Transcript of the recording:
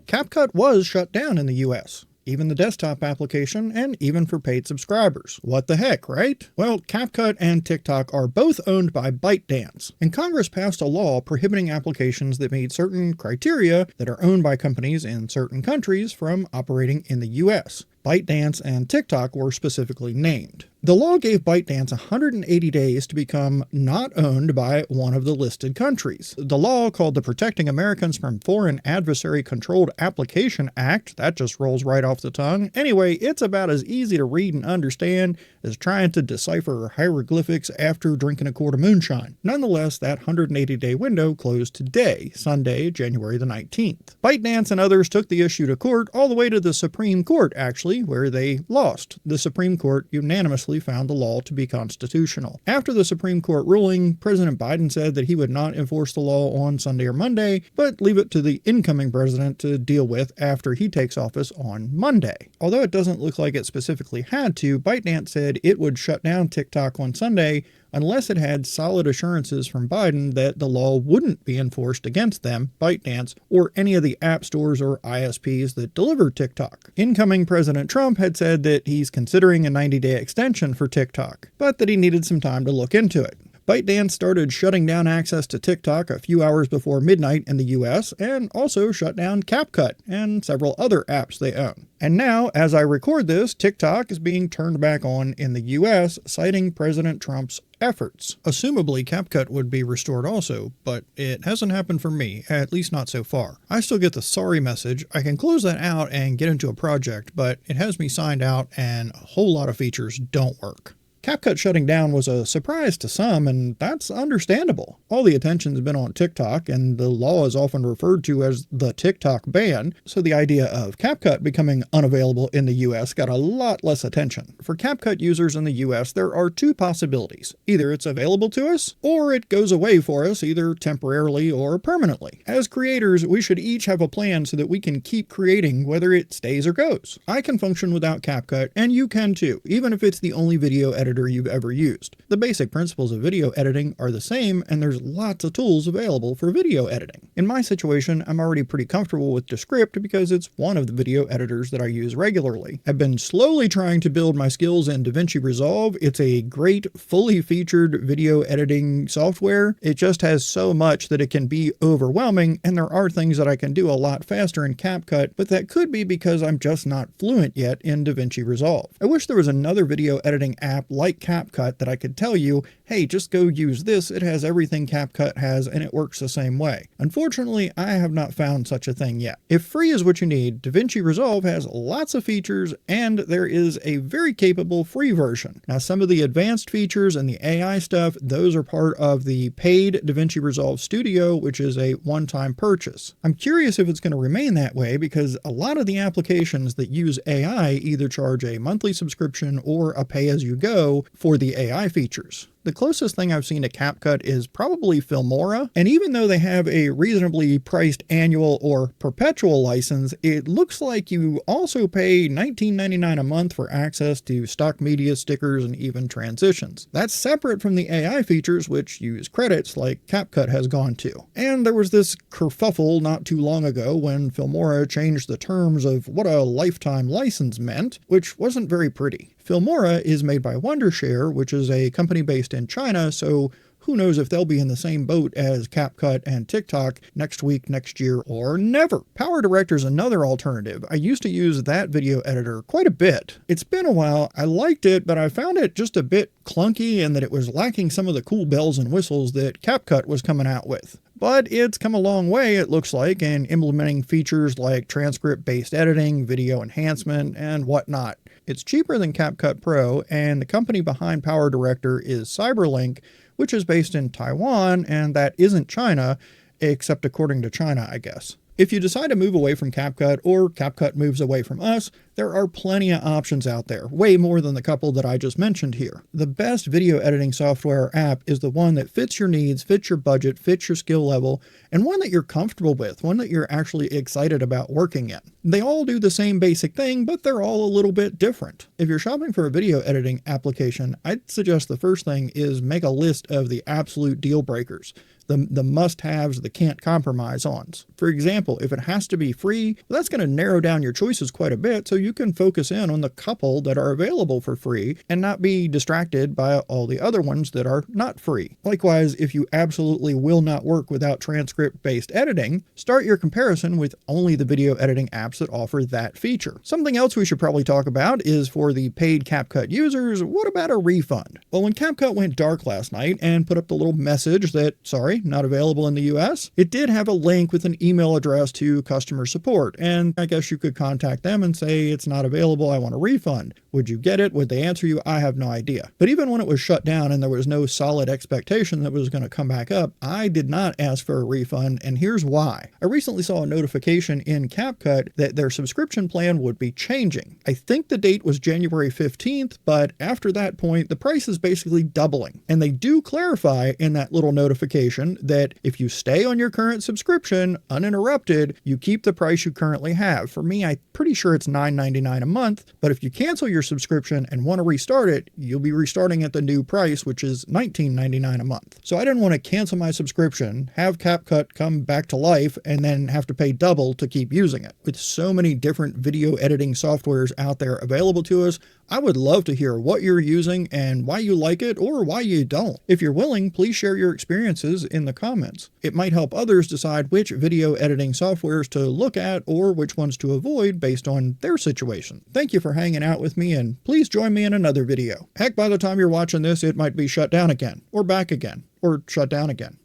CapCut was shut down in the US. Even the desktop application, and even for paid subscribers. What the heck, right? Well, CapCut and TikTok are both owned by ByteDance, and Congress passed a law prohibiting applications that meet certain criteria that are owned by companies in certain countries from operating in the US. ByteDance and TikTok were specifically named. The law gave ByteDance 180 days to become not owned by one of the listed countries. The law, called the Protecting Americans from Foreign Adversary Controlled Application Act, that just rolls right off the tongue. Anyway, it's about as easy to read and understand as trying to decipher hieroglyphics after drinking a quart of moonshine. Nonetheless, that 180-day window closed today, Sunday, January the 19th. ByteDance and others took the issue to court, all the way to the Supreme Court, actually, where they lost. The Supreme Court unanimously found the law to be constitutional. After the Supreme Court ruling, President Biden said that he would not enforce the law on Sunday or Monday, but leave it to the incoming president to deal with after he takes office on Monday. Although it doesn't look like it specifically had to, ByteDance said it would shut down TikTok on Sunday unless it had solid assurances from Biden that the law wouldn't be enforced against them, ByteDance, or any of the app stores or ISPs that deliver TikTok. Incoming President Trump had said that he's considering a 90-day extension for TikTok, but that he needed some time to look into it. ByteDance started shutting down access to TikTok a few hours before midnight in the US, and also shut down CapCut and several other apps they own. And now, as I record this, TikTok is being turned back on in the US, citing President Trump's efforts. Assumably, CapCut would be restored also, but it hasn't happened for me, at least not so far. I still get the sorry message. I can close that out and get into a project, but it has me signed out and a whole lot of features don't work. CapCut shutting down was a surprise to some, and that's understandable. All the attention's been on TikTok, and the law is often referred to as the TikTok ban, so the idea of CapCut becoming unavailable in the US got a lot less attention. For CapCut users in the US, there are two possibilities. Either it's available to us, or it goes away for us, either temporarily or permanently. As creators, we should each have a plan so that we can keep creating whether it stays or goes. I can function without CapCut, and you can too, even if it's the only video editor you've ever used. The basic principles of video editing are the same, and there's lots of tools available for video editing. In my situation, I'm already pretty comfortable with Descript because it's one of the video editors that I use regularly. I've been slowly trying to build my skills in Davinci Resolve. It's a great, fully featured video editing software. It just has so much that it can be overwhelming, and there are things that I can do a lot faster in CapCut, but that could be because I'm just not fluent yet in Davinci Resolve. I wish there was another video editing app like CapCut that I could tell you, hey, just go use this, it has everything CapCut has and it works the same way. Unfortunately, I have not found such a thing yet. If free is what you need, Davinci Resolve has lots of features, and there is a very capable free version. Now, some of the advanced features and the AI stuff, those are part of the paid Davinci Resolve Studio, which is a one-time purchase. I'm curious if it's going to remain that way because a lot of the applications that use AI either charge a monthly subscription or a pay-as-you-go for the AI features. The closest thing I've seen to CapCut is probably Filmora, and even though they have a reasonably priced annual or perpetual license, it looks like you also pay $19.99 a month for access to stock media, stickers, and even transitions. That's separate from the AI features, which use credits like CapCut has gone to. And there was this kerfuffle not too long ago when Filmora changed the terms of what a lifetime license meant, which wasn't very pretty. Filmora is made by Wondershare, which is a company based in China, so who knows if they'll be in the same boat as CapCut and TikTok next week, next year, or never. PowerDirector is another alternative. I used to use that video editor quite a bit. It's been a while. I liked it, but I found it just a bit clunky and that it was lacking some of the cool bells and whistles that CapCut was coming out with. But it's come a long way, it looks like, in implementing features like transcript-based editing, video enhancement, and whatnot. It's cheaper than CapCut Pro, and the company behind PowerDirector is Cyberlink, which is based in Taiwan, and that isn't China, except according to China, I guess. If you decide to move away from CapCut, or CapCut moves away from us, There are plenty of options out there, way more than the couple that I just mentioned here. The best video editing software or app is the one that fits your needs, fits your budget, fits your skill level, and one that you're comfortable with, one that you're actually excited about working in. They all do the same basic thing, but they're all a little bit different. If you're shopping for a video editing application, I'd suggest the first thing is make a list of the absolute deal breakers. The must-haves, the can't compromise ons. For example, if it has to be free, well, that's going to narrow down your choices quite a bit so you can focus in on the couple that are available for free and not be distracted by all the other ones that are not free. Likewise, if you absolutely will not work without transcript-based editing, start your comparison with only the video editing apps that offer that feature. Something else we should probably talk about is for the paid CapCut users, what about a refund? Well, when CapCut went dark last night and put up the little message that, sorry, not available in the US, it did have a link with an email address to customer support, and I guess you could contact them and say it's not available, I want a refund. Would you get it? Would they answer you? I have no idea. But even when it was shut down and there was no solid expectation that it was going to come back up, I did not ask for a refund, and here's why. I recently saw a notification in CapCut that their subscription plan would be changing. I think the date was January 15th, but after that point, the price is basically doubling. And they do clarify in that little notification that if you stay on your current subscription uninterrupted, you keep the price you currently have. For me, I'm pretty sure it's $9.99 a month, but if you cancel your subscription and want to restart it, you'll be restarting at the new price, which is $19.99 a month. So I didn't want to cancel my subscription, have CapCut come back to life, and then have to pay double to keep using it. With so many different video editing softwares out there available to us, I would love to hear what you're using and why you like it or why you don't. If you're willing, please share your experiences in the comments. It might help others decide which video editing softwares to look at or which ones to avoid based on their situation. Thank you for hanging out with me, and please join me in another video. Heck, by the time you're watching this, it might be shut down again, or back again, or shut down again.